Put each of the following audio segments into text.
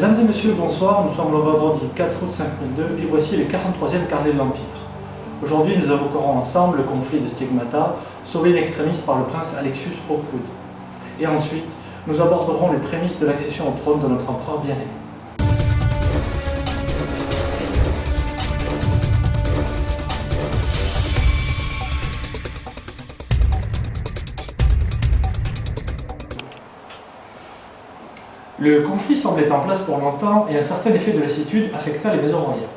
Mesdames et messieurs, bonsoir, nous sommes le vendredi 4 août 5002 et voici le 43e carnet de l'Empire. Aujourd'hui, nous évoquerons ensemble le conflit de Stigmata, sauvé in extremis par le prince Alexius Hawkwood. Et ensuite, nous aborderons les prémices de l'accession au trône de notre empereur bien-aimé. Le conflit semblait en place pour longtemps et un certain effet de lassitude affecta les maisons royales.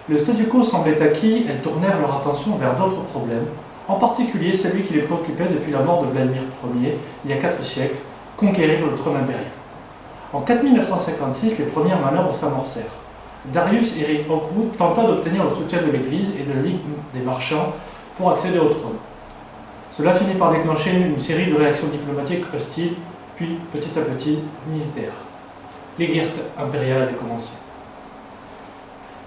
Le statu quo semblait acquis, elles tournèrent leur attention vers d'autres problèmes, en particulier celui qui les préoccupait depuis la mort de Vladimir Ier, il y a 4 siècles, conquérir le trône impérial. En 4956, les premières manœuvres s'amorcèrent. Darius Eric Hawkwood tenta d'obtenir le soutien de l'Église et de la Ligue des marchands pour accéder au trône. Cela finit par déclencher une série de réactions diplomatiques hostiles, puis petit à petit militaires. Les guerres impériales avaient commencé.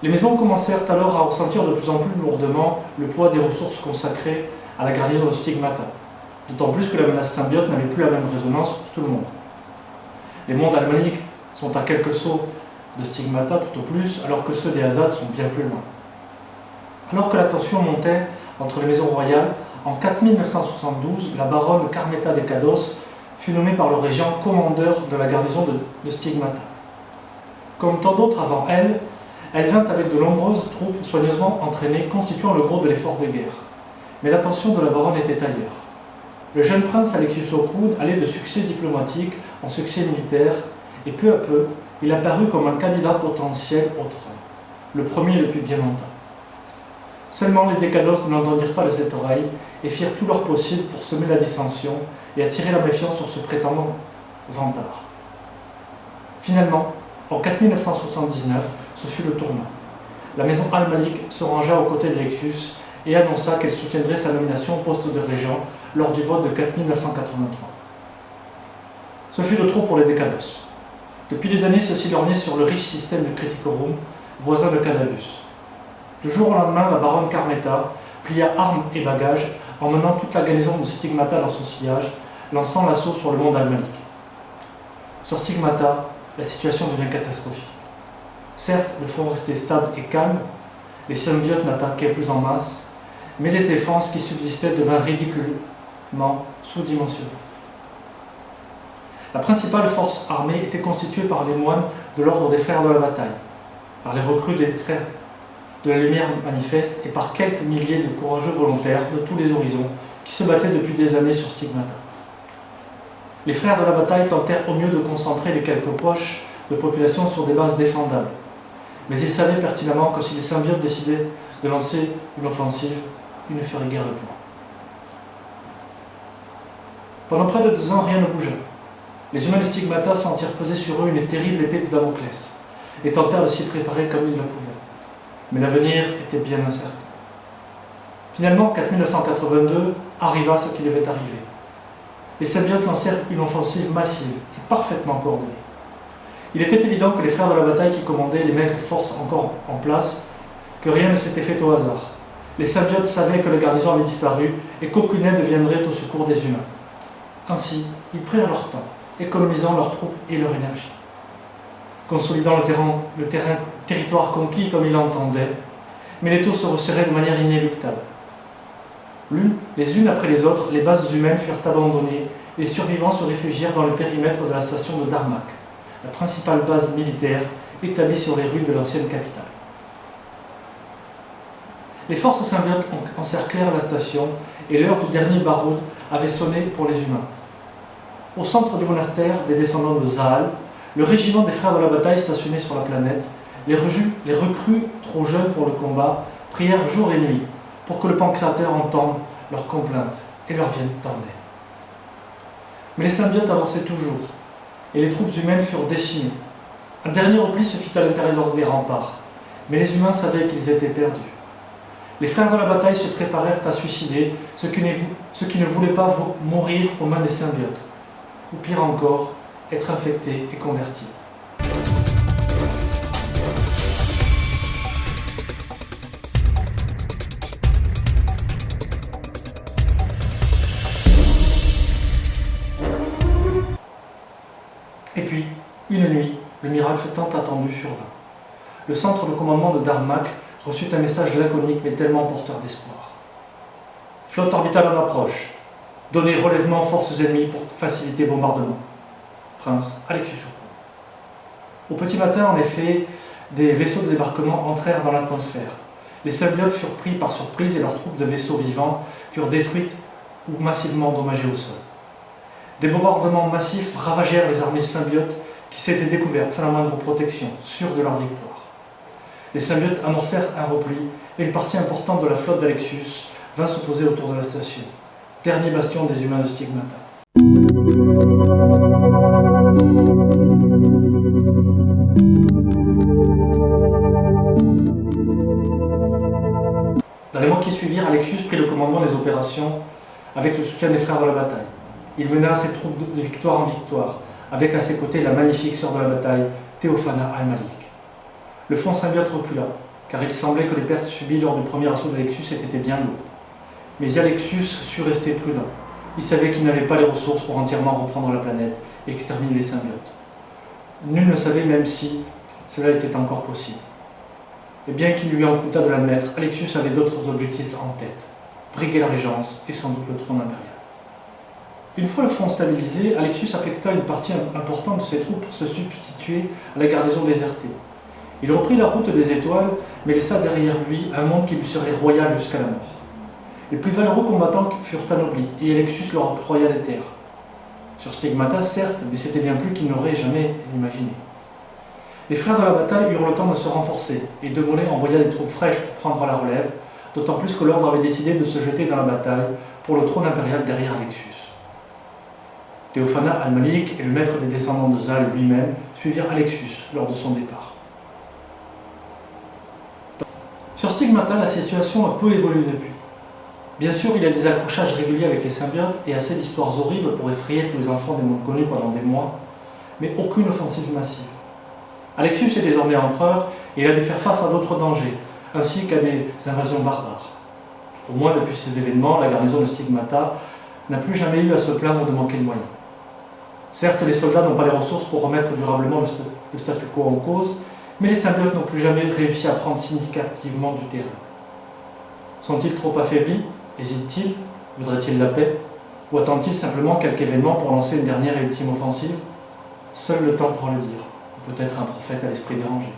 Les maisons commencèrent alors à ressentir de plus en plus lourdement le poids des ressources consacrées à la garnison de Stigmata, d'autant plus que la menace symbiote n'avait plus la même résonance pour tout le monde. Les mondes almaniques sont à quelques sauts de Stigmata tout au plus, alors que ceux des Azad sont bien plus loin. Alors que la tension montait entre les maisons royales, en 4972, la baronne Carmeta de Caddos fut nommée par le régent commandeur de la garnison de Stigmata. Comme tant d'autres avant elle, elle vint avec de nombreuses troupes soigneusement entraînées constituant le gros de l'effort de guerre. Mais l'attention de la baronne était ailleurs. Le jeune prince Alexius Hawkwood allait de succès diplomatique en succès militaire et peu à peu, il apparut comme un candidat potentiel au trône, le premier depuis bien longtemps. Seulement les Décados n'entendirent pas de cette oreille et firent tout leur possible pour semer la dissension et attirer la méfiance sur ce prétendant vantard. Finalement, en 4979, ce fut le tournant. La maison Al-Malik se rangea aux côtés d'Alexius et annonça qu'elle soutiendrait sa nomination au poste de régent lors du vote de 1983. Ce fut de trop pour les Décados. Depuis des années, ceux-ci lorgnaient sur le riche système de Criticorum, voisin de Cadavus. Du jour au lendemain, la baronne Carmeta plia armes et bagages en menant toute la garnison de Stigmata dans son sillage, lançant l'assaut sur le monde Al-Malik. Sur Stigmata, la situation devient catastrophique. Certes, le front restait stable et calme, les symbiotes n'attaquaient plus en masse, mais les défenses qui subsistaient devinrent ridiculement sous-dimensionnées. La principale force armée était constituée par les moines de l'ordre des frères de la bataille, par les recrues des frères de la lumière manifeste et par quelques milliers de courageux volontaires de tous les horizons qui se battaient depuis des années sur Stigmata. Les frères de la bataille tentèrent au mieux de concentrer les quelques poches de population sur des bases défendables, mais ils savaient pertinemment que si les symbiotes décidaient de lancer une offensive, ils ne feraient guère de point. Pendant près de 2 ans, rien ne bougea. Les humains de Stigmata sentirent peser sur eux une terrible épée de Damoclès et tentèrent de s'y préparer comme ils le pouvaient. Mais l'avenir était bien incertain. Finalement, en 1982, arriva ce qui devait arriver. Les symbiotes lancèrent une offensive massive et parfaitement coordonnée. Il était évident que les frères de la bataille qui commandaient les maigres forces encore en place, que rien ne s'était fait au hasard. Les symbiotes savaient que la garnison avait disparu et qu'aucune aide ne viendrait au secours des humains. Ainsi, ils prirent leur temps, économisant leurs troupes et leur énergie. Consolidant le territoire conquis comme ils l'entendaient, mais les tours se resserraient de manière inéluctable. Les unes après les autres, les bases humaines furent abandonnées et les survivants se réfugièrent dans le périmètre de la station de Darmak, la principale base militaire établie sur les ruines de l'ancienne capitale. Les forces symbiotes encerclèrent la station et l'heure du dernier baroud avait sonné pour les humains. Au centre du monastère des descendants de Zahal, le régiment des frères de la bataille stationnait sur la planète. Les recrues, trop jeunes pour le combat, prièrent jour et nuit pour que le pancréateur entende leurs complaintes et leur vienne en aide. Mais les symbiotes avançaient toujours, et les troupes humaines furent décimées. Un dernier repli se fit à l'intérieur des remparts, mais les humains savaient qu'ils étaient perdus. Les frères de la bataille se préparèrent à suicider ceux qui ne voulaient pas mourir aux mains des symbiotes, ou pire encore, être infectés et convertis. Et puis, une nuit, le miracle tant attendu survint. Le centre de commandement de Darmok reçut un message laconique mais tellement porteur d'espoir. Flotte orbitale en approche. Donnez relèvement aux forces ennemies pour faciliter le bombardement. Prince Alexius. Au petit matin, en effet, des vaisseaux de débarquement entrèrent dans l'atmosphère. Les symbiotes furent pris par surprise et leurs troupes de vaisseaux vivants furent détruites ou massivement endommagées au sol. Des bombardements massifs ravagèrent les armées symbiotes qui s'étaient découvertes sans la moindre protection, sûres de leur victoire. Les symbiotes amorcèrent un repli et une partie importante de la flotte d'Alexius vint se poser autour de la station, dernier bastion des humains de Stigmata. Dans les mois qui suivirent, Alexius prit le commandement des opérations avec le soutien des frères de la bataille. Il mena ses troupes de victoire en victoire, avec à ses côtés la magnifique sœur de la bataille, Théophana Al-Malik. Le front symbiote recula, car il semblait que les pertes subies lors du premier assaut d'Alexius étaient bien lourdes. Mais Alexius sut rester prudent. Il savait qu'il n'avait pas les ressources pour entièrement reprendre la planète et exterminer les symbiotes. Nul ne savait même si cela était encore possible. Et bien qu'il lui en coûtât de l'admettre, Alexius avait d'autres objectifs en tête, briguer la régence et sans doute le trône impérial. Une fois le front stabilisé, Alexius affecta une partie importante de ses troupes pour se substituer à la garnison désertée. Il reprit la route des étoiles, mais laissa derrière lui un monde qui lui serait royal jusqu'à la mort. Les plus valeureux combattants furent anoblis, et Alexius leur octroya des terres. Sur Stigmata, certes, mais c'était bien plus qu'il n'aurait jamais imaginé. Les frères de la bataille eurent le temps de se renforcer, et De Molay envoya des troupes fraîches pour prendre la relève, d'autant plus que l'ordre avait décidé de se jeter dans la bataille pour le trône impérial derrière Alexius. Théophana Al-Malik et le maître des descendants de Zal lui-même suivirent Alexius lors de son départ. Sur Stigmata, la situation a peu évolué depuis. Bien sûr, il y a des accrochages réguliers avec les symbiotes et assez d'histoires horribles pour effrayer tous les enfants des mondes connus pendant des mois, mais aucune offensive massive. Alexius est désormais empereur et il a dû faire face à d'autres dangers, ainsi qu'à des invasions barbares. Au moins depuis ces événements, la garnison de Stigmata n'a plus jamais eu à se plaindre de manquer de moyens. Certes, les soldats n'ont pas les ressources pour remettre durablement le statu quo en cause, mais les symbiotes n'ont plus jamais réussi à prendre significativement du terrain. Sont-ils trop affaiblis? Hésitent-ils? Voudraient-ils la paix? Ou attendent-ils simplement quelque événement pour lancer une dernière et ultime offensive? Seul le temps pourra le dire, ou peut-être un prophète à l'esprit dérangé.